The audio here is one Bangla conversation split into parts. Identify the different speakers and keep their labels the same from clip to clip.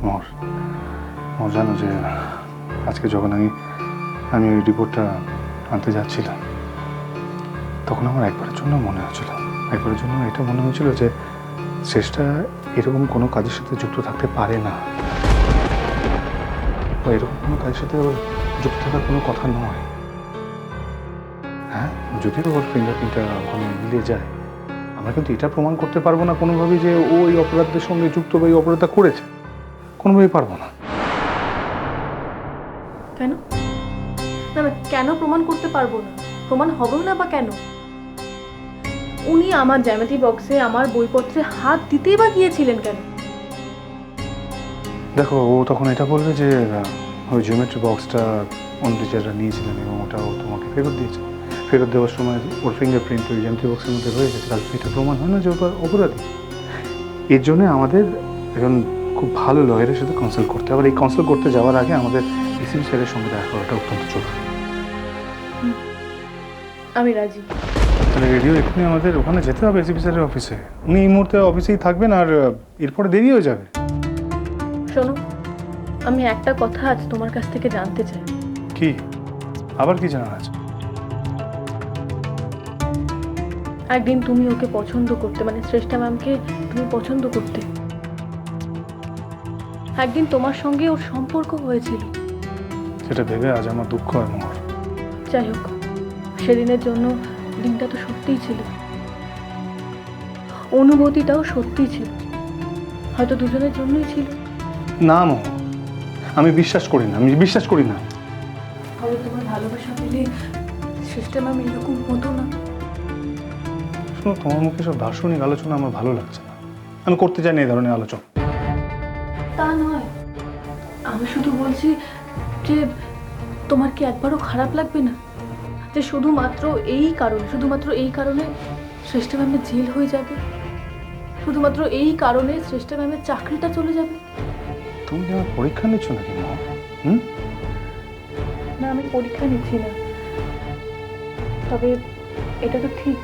Speaker 1: মোর মোর জানো যে আজকে যখন আমি ওই রিপোর্টটা আনতে যাচ্ছিলাম, তখন আমার একবারের জন্য মনে হয়েছিল, একবারের জন্য এটা মনে হয়েছিল যে শেষটা এরকম কোনো কাজের সাথে যুক্ত থাকতে পারে না, বা এরকম কোনো কাজের সাথে ওর যুক্ত থাকার কোনো কথা নয়। হ্যাঁ, যদিও ওর ফিঙ্গারপ্রিন্টটা ওখানে মিলে যায়, আমরা কিন্তু এটা প্রমাণ করতে পারবো না কোনোভাবেই যে ও ওই অপরাধের সঙ্গে যুক্ত বা এই অপরাধটা করেছে, কোনোভাবেই পারবো না।
Speaker 2: কেন? না না, কেন প্রমাণ করতে পারবো না? প্রমাণ হবেও না বা কেন? উনি আমার জ্যামিতি বক্সে আমার বইপত্রে হাত দিতেই বা গিয়েছিলেন কেন?
Speaker 1: দেখো, ও তখন এটা বলবে যে ওই জিওমেট্রি বক্সটা অন্য টিচাররা নিয়েছিলেন এবং ওটা ও তোমাকে ফেরত দিয়েছে। ফেরত দেওয়ার সময় ওর ফিঙ্গারপ্রিন্ট ওই জিওমেট্রি বক্সের মধ্যে রয়ে গেছে, তাহলে এটা প্রমাণ হয় না যে ওটা অপরাধী। এর জন্য আমাদের একজন খুব ভালো লয়ারের সাথে কনসাল্ট করতে হবে। এই কনসাল্ট করতে যাওয়ার আগে আমাদের এসিপি স্যারের সঙ্গে দেখা করাটা অত্যন্ত জরুরি।
Speaker 2: আমি রাজি।
Speaker 1: তাহলে রেডিও এক্ষুনি আমাদের ওখানে যেতে হবে, এসিপি স্যারের অফিসে। উনি এই মুহূর্তে অফিসেই থাকবেন আর এরপরে দেরি হয়ে যাবে।
Speaker 2: শোনো, আমি একটা কথা আজ তোমার কাছ থেকে জানতে চাই।
Speaker 1: কি? আবার কি জানার আছে?
Speaker 2: একদিন তুমি ওকে পছন্দ করতে, মানে শ্রেষ্ঠা ম্যামকে তুমি পছন্দ করতে। একদিন তোমার সঙ্গে ওর সম্পর্ক হয়েছিল।
Speaker 1: সেটা ভেবে আজ আমার দুঃখ হয় মোর।
Speaker 2: যাই হোক, সেদিনের জন্য দিনটা তো সত্যিই ছিল, অনুভূতিটাও সত্যিই ছিল, হয়তো দুজনের জন্যই ছিল।
Speaker 1: না মোর, আমি বিশ্বাস করি না, আমি বিশ্বাস করি না।
Speaker 2: হয়তো তোমার ভালোবাসা পেলে শ্রেষ্ঠা ম্যাম এরকম হতো না।
Speaker 1: শোনো, তোমার মুখে সব দার্শনিক আলোচনা আমার ভালো লাগছে না, আমি করতে চাই না এই ধরনের আলোচনা।
Speaker 2: তা নয়, আমি শুধু বলছি যে তোমার কি একবারও খারাপ লাগবে না যে শুধুমাত্র এই কারণে শ্রেষ্ঠা ম্যামের জেল হয়ে যাবে, শুধুমাত্র এই কারণে শ্রেষ্ঠা ম্যামের চাকরিটা চলে যাবে?
Speaker 1: তুমি কি আমার পরীক্ষা নিচ্ছ নাকি মা?
Speaker 2: না, আমি পরীক্ষা নিচ্ছি না, তবে এটা তো ঠিক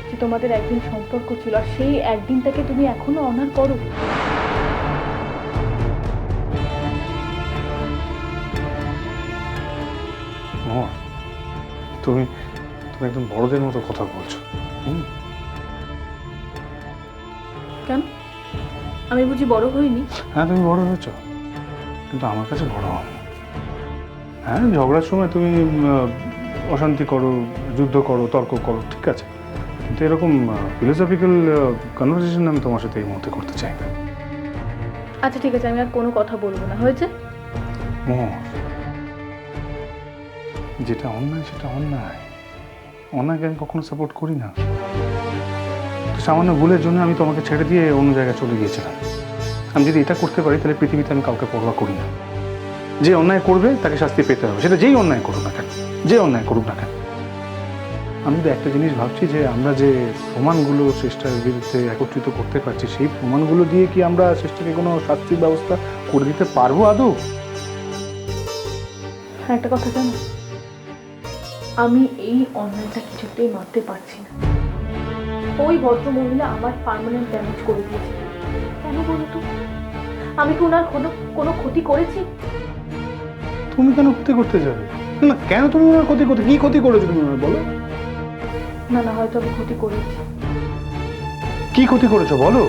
Speaker 2: যে তোমাদের একদিন সম্পর্ক ছিল আর সেই একদিনটাকে তুমি এখনো অনার করো।
Speaker 1: মোর, তুমি তুমি একদম বড়দের মতো কথা বলছো।
Speaker 2: কেন? আমি বুঝি বড় হইনি?
Speaker 1: হ্যাঁ, তুমি বড় হয়েছ, কিন্তু আমার কাছে বড় হও। হ্যাঁ, ঝগড়ার সময় তুমি অশান্তি করো, যুদ্ধ করো, তর্ক করো, ঠিক আছে, কিন্তু এরকম ফিলোসফিক্যাল কনভারসেশন আমি তোমার সাথে এই মুহূর্তে করতে চাই না।
Speaker 2: আচ্ছা ঠিক আছে, আমি আর কোনো কথা বলবো না, হয়েছে?
Speaker 1: মোর, যেটা অন্যায় সেটা অন্যায়, অন্যায়কে আমি কখনো সাপোর্ট করি না। তো সামান্য ভুলের জন্য আমি তোমাকে ছেড়ে দিয়ে অন্য জায়গায় চলে গিয়েছিলাম। আমি যদি এটা করতে পারি তাহলে পৃথিবীতে আমি কাউকে পরোয়া করি না। যে অন্যায় করবে তাকে শাস্তি পেতে হবে, সেটা যেই অন্যায় করুক না কেন, যে অন্যায় করুক না কেন। আমি তো একটা জিনিস ভাবছি যে আমরা যে প্রমাণগুলো চেষ্টার বিরুদ্ধে একত্রিত করতে পারছি, সেই প্রমাণগুলো দিয়ে কি আমরা চেষ্টাকে কোনো শাস্তির ব্যবস্থা করে দিতে পারবো আদৌ?
Speaker 2: একটা কথা জানো, আমি এই অন্যায়টা কিছুতেই মানতে পারছি না। ওই ভদ্রমহিলা আমার পার্মানেন্ট ড্যামেজ করে দিয়েছে। কেন বলো তো? আমি কি ওনার কোনো ক্ষতি করেছি?
Speaker 1: তুমি কেন ক্ষতি করতে যাবে? না, কেন তুমি ওনার ক্ষতি করতে, কি ক্ষতি করেছো তুমি ওনার, বলো?
Speaker 2: না না, হয়তো আমি ক্ষতি করেছি।
Speaker 1: কি ক্ষতি করেছো বলো?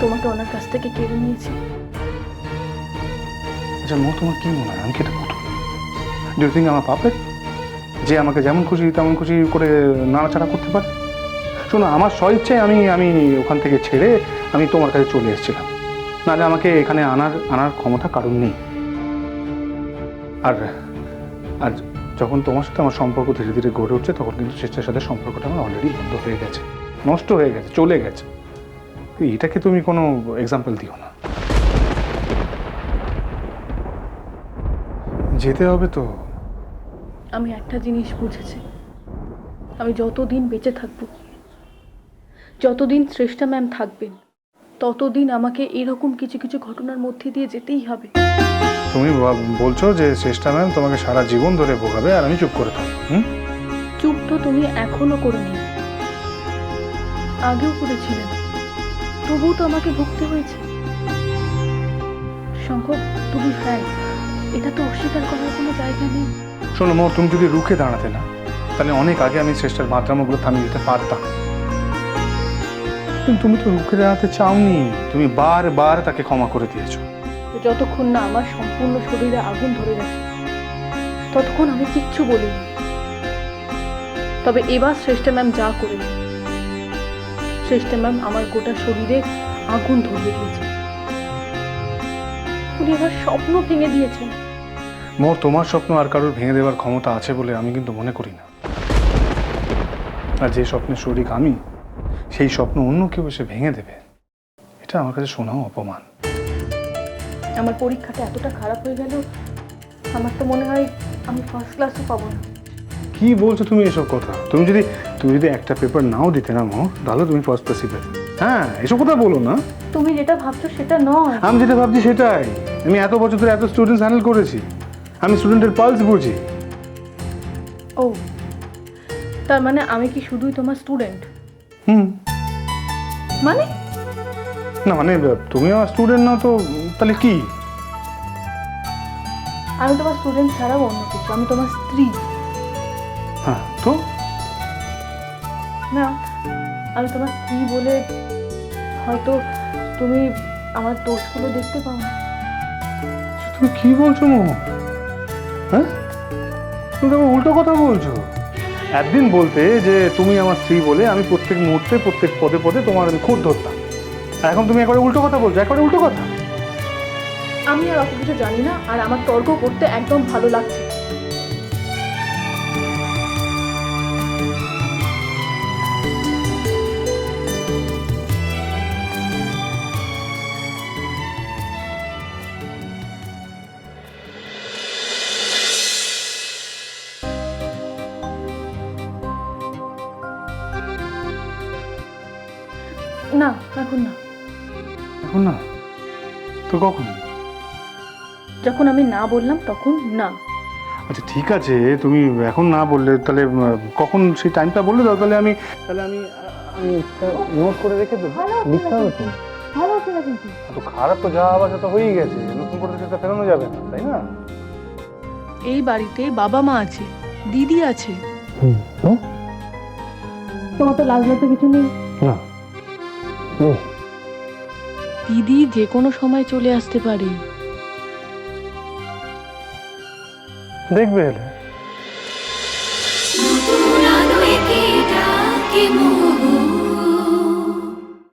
Speaker 2: তোমাকে ওনার কাছ থেকে কেড়ে নিয়েছি।
Speaker 1: আচ্ছা মো, তোমার কি মনে হয় আমি কি এটা করবো? ডু ইউ থিঙ্ক আমার পাপেট যে আমাকে যেমন খুশি তেমন খুশি করে নাড়াচাড়া করতে পারে? শোনো, আমার স্বইচ্ছায় আমি ওখান থেকে ছেড়ে আমি তোমার কাছে চলে এসেছিলাম, নাহলে আমাকে এখানে আনার ক্ষমতা কারণ নেই। আর আর যখন তোমার সাথে আমার সম্পর্ক ধীরে ধীরে গড়ে উঠছে, তখন কিন্তু চেষ্টার সাথে সম্পর্কটা আমার অলরেডি বন্ধ হয়ে গেছে, নষ্ট হয়ে গেছে, চলে গেছে। এটাকে তুমি কোনো এক্সাম্পল দিও না। যেতে হবে তো।
Speaker 2: আমি একটা জিনিস বুঝেছি, আমি যতদিন বেঁচে থাকবো, যতদিন শ্রেষ্ঠা ম্যাম থাকবেন, ততদিন আমাকে এরকম কিছু কিছু ঘটনার মধ্যে দিয়ে যেতেই হবে।
Speaker 1: তুমি বলছো যে চেষ্টা ম্যাম তোমাকে সারা জীবন ধরে ভোগাবে আর আমি চুপ করে থাকবো?
Speaker 2: চুপ তো তুমি এখনো করে নি, আগেও করেছিলেন, তবুও তো আমাকে ভুগতে হয়েছে। শঙ্কর, তুমি ফ্যান, এটা তো অস্বীকার করার কোনো জায়গা নেই।
Speaker 1: শোনো মো, তুমি যদি রুখে দাঁড়াতে না, তাহলে অনেক আগে আমি শ্রেষ্ঠার মাত্রামগুলো থামিয়ে দিতে পারতাম। কিন্তু তুমি তো রুখে দাঁড়াতে চাওনি, তুমি বারবার তাকে ক্ষমা করে দিয়েছো।
Speaker 2: যতক্ষণ না আমার সম্পূর্ণ শরীরে আগুন ধরে গেছে ততক্ষণ আমি কিচ্ছু বলিনি। তবে এবার শ্রেষ্ঠা ম্যাম যা করেছে, শ্রেষ্ঠা ম্যাম আমার গোটা শরীরে আগুন ধরিয়ে দিয়েছে। উনি আমার স্বপ্ন ভেঙে দিয়েছেন।
Speaker 1: মোর, তোমার স্বপ্ন আর কারোর ভেঙে দেওয়ার ক্ষমতা আছে বলে আমি কিন্তু মনে করি না। আর যে স্বপ্নের শরিক আমি, সেই স্বপ্ন অন্য কেউ এসে ভেঙে দেবে, এটা আমার কাছে শোনাও অপমান।
Speaker 2: আমার পরীক্ষাটা এতটা খারাপ হয়ে গেল, আমার তো মনে হয় আমি ফার্স্ট ক্লাসও পাবো না।
Speaker 1: কি বলছো তুমি এসব কথা? তুমি যদি একটা পেপার নাও দিতে না মোর, তাহলে তুমি ফার্স্ট ক্লাসই পেতে। হ্যাঁ, এসব কথা বলো না।
Speaker 2: তুমি যেটা ভাবছো সেটা নয়।
Speaker 1: আমি যেটা ভাবছি সেটাই। আমি এত বছর ধরে এত স্টুডেন্টস হ্যান্ডেল করেছি, আমি স্টুডেন্টের পালস বুঝি।
Speaker 2: ও, তার মানে আমি কি শুধুই তোমার স্টুডেন্ট?
Speaker 1: হুম।
Speaker 2: মানে
Speaker 1: না মানে, তুমি আমার স্টুডেন্ট না তো তাহলে কি?
Speaker 2: আমি তোমার স্টুডেন্ট ছাড়াও অন্য কিছু, আমি তোমার স্ত্রী।
Speaker 1: হ্যাঁ তো
Speaker 2: না, আমি তোমার স্ত্রী বলে হয়তো তুমি আমার দোষগুলো দেখতে পাও না।
Speaker 1: তুমি কি বলছো মো? হ্যাঁ, তুমি তো উল্টো কথা বলছো। একদিন বলতে যে তুমি আমার স্ত্রী বলে আমি প্রত্যেক মুহূর্তে প্রত্যেক পদে পদে তোমার আমি খুঁত ধরতাম, আর এখন তুমি একবারে উল্টো কথা বলছো, একবারে উল্টো কথা।
Speaker 2: আমি আর অত কিছু জানি না, আর আমার তর্ক করতে একদম ভালো লাগছে। না, এখন না।
Speaker 1: এখন না তো কখন?
Speaker 2: যখন আমি না বললাম তখন না।
Speaker 1: আচ্ছা ঠিক আছে, তুমি এখন না বললে তাহলে কখন সেই টাইমটা বললে দাও, তাহলে আমি নোট করে রেখে দেবো। লিখতে হবে তো।
Speaker 2: ভালো হচ্ছে না কিন্তু।
Speaker 1: এত খারাপ তো যা আবার সেটা হয়েই গেছে, নতুন করে সেটা ফেরানো যাবে না, তাই না?
Speaker 2: এই বাড়িতে বাবা মা আছে, দিদি আছে। তোমার তো লাজ লাগতে কিছু নেই।
Speaker 1: না,
Speaker 2: দিদি যে কোনো সময় চলে আসতে পারে।
Speaker 1: দেখবে
Speaker 3: নতুন আলো একে ডাকে মন।